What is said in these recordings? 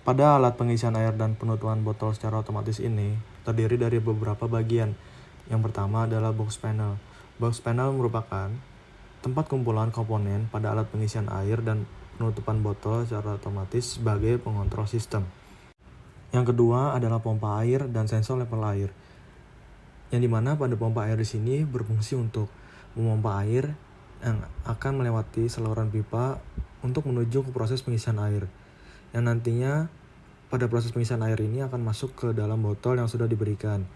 Pada alat pengisian air dan penutupan botol secara otomatis ini terdiri dari beberapa bagian. Yang pertama adalah box panel. Box panel merupakan tempat kumpulan komponen pada alat pengisian air dan penutupan botol secara otomatis sebagai pengontrol sistem. Yang kedua adalah pompa air dan sensor level air. Yang dimana pada pompa air di sini berfungsi untuk memompa air yang akan melewati saluran pipa untuk menuju ke proses pengisian air. Yang nantinya pada proses pengisian air ini akan masuk ke dalam botol yang sudah diberikan.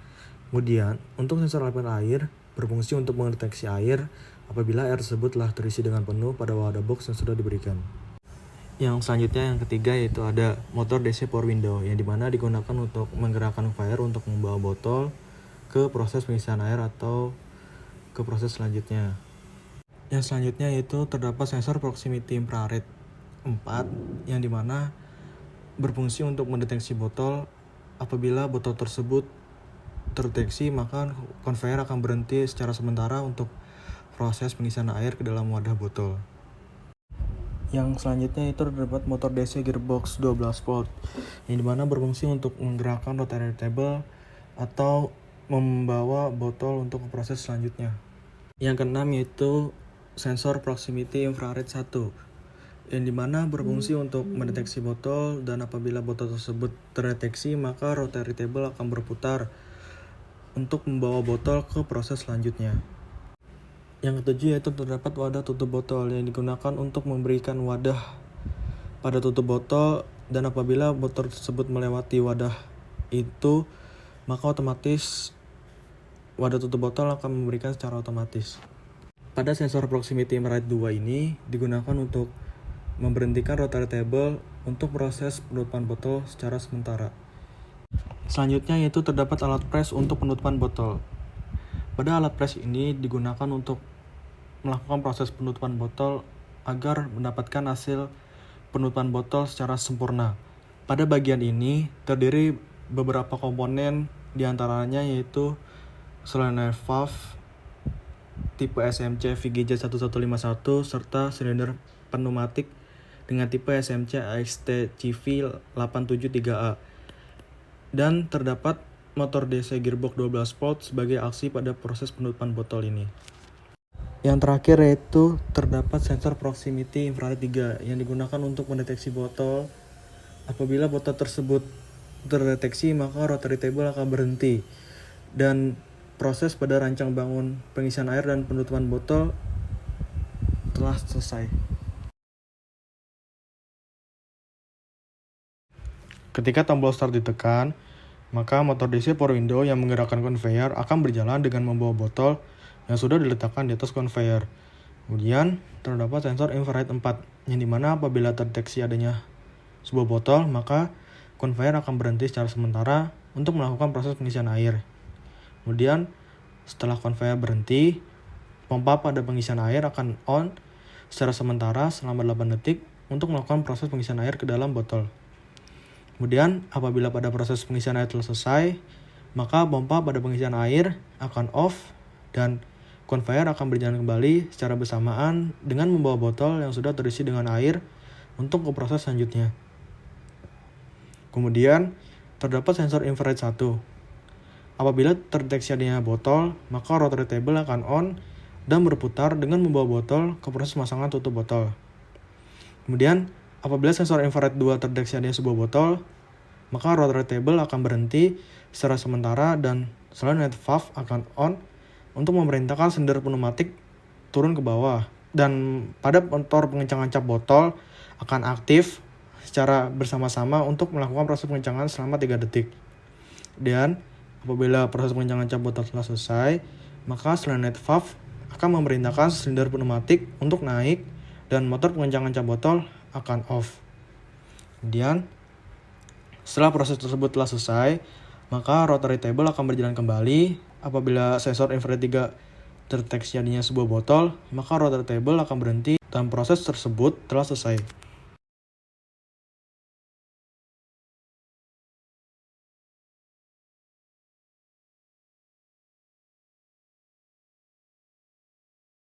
Kemudian, untuk sensor level air berfungsi untuk mendeteksi air apabila air tersebut telah terisi dengan penuh pada wadah box yang sudah diberikan. Yang selanjutnya yang ketiga yaitu ada motor DC power window yang dimana digunakan untuk menggerakkan conveyor untuk membawa botol ke proses pengisian air atau ke proses selanjutnya. Yang selanjutnya yaitu terdapat sensor proximity infrared 4 yang dimana berfungsi untuk mendeteksi botol. Apabila botol tersebut terdeteksi, maka conveyor akan berhenti secara sementara untuk proses pengisian air ke dalam wadah botol. Yang selanjutnya itu terdapat motor DC gearbox 12 volt yang dimana berfungsi untuk menggerakkan rotary table atau membawa botol untuk proses selanjutnya. Yang keenam yaitu sensor proximity infrared 1 yang dimana berfungsi untuk mendeteksi botol, dan apabila botol tersebut terdeteksi maka rotary table akan berputar untuk membawa botol ke proses selanjutnya. Yang ketujuh yaitu terdapat wadah tutup botol yang digunakan untuk memberikan wadah pada tutup botol, dan apabila botol tersebut melewati wadah itu maka otomatis wadah tutup botol akan memberikan secara otomatis. Pada sensor proximity infrared 2 ini digunakan untuk memberhentikan rotary table untuk proses penutupan botol secara sementara. Selanjutnya yaitu terdapat alat press untuk penutupan botol. Pada alat press ini digunakan untuk melakukan proses penutupan botol agar mendapatkan hasil penutupan botol secara sempurna. Pada bagian ini terdiri beberapa komponen, diantaranya yaitu solenoid valve tipe SMC VGJ1151 serta silinder pneumatik dengan tipe SMC AXT CV 873A, dan terdapat motor DC gearbox 12 volt sebagai aksi pada proses penutupan botol ini. Yang terakhir yaitu terdapat sensor proximity infrared 3 yang digunakan untuk mendeteksi botol. Apabila botol tersebut terdeteksi maka rotary table akan berhenti dan proses pada rancang bangun pengisian air dan penutupan botol telah selesai. Ketika tombol start ditekan, maka motor DC power window yang menggerakkan conveyor akan berjalan dengan membawa botol yang sudah diletakkan di atas conveyor. Kemudian terdapat sensor infrared 4 yang dimana apabila terdeteksi adanya sebuah botol maka conveyor akan berhenti secara sementara untuk melakukan proses pengisian air. Kemudian setelah conveyor berhenti, pompa pada pengisian air akan on secara sementara selama 8 detik untuk melakukan proses pengisian air ke dalam botol. Kemudian apabila pada proses pengisian air telah selesai, maka pompa pada pengisian air akan off dan conveyor akan berjalan kembali secara bersamaan dengan membawa botol yang sudah terisi dengan air untuk ke proses selanjutnya. Kemudian terdapat sensor infrared 1. Apabila terdeteksi adanya botol, maka rotary table akan on dan berputar dengan membawa botol ke proses pemasangan tutup botol. Kemudian apabila sensor infrared 2 terdeteksi adanya sebuah botol, maka rotary table akan berhenti secara sementara dan solenoid valve akan on untuk memerintahkan silinder pneumatik turun ke bawah, dan pada motor pengencangan cap botol akan aktif secara bersama-sama untuk melakukan proses pengencangan selama 3 detik. Dan apabila proses pengencangan cap botol telah selesai, maka solenoid valve akan memerintahkan silinder pneumatik untuk naik dan motor pengencangan cap botol akan off. Kemudian setelah proses tersebut telah selesai, maka rotary table akan berjalan kembali. Apabila sensor infrared 3 terdeteksi adanya sebuah botol, maka rotary table akan berhenti dan proses tersebut telah selesai.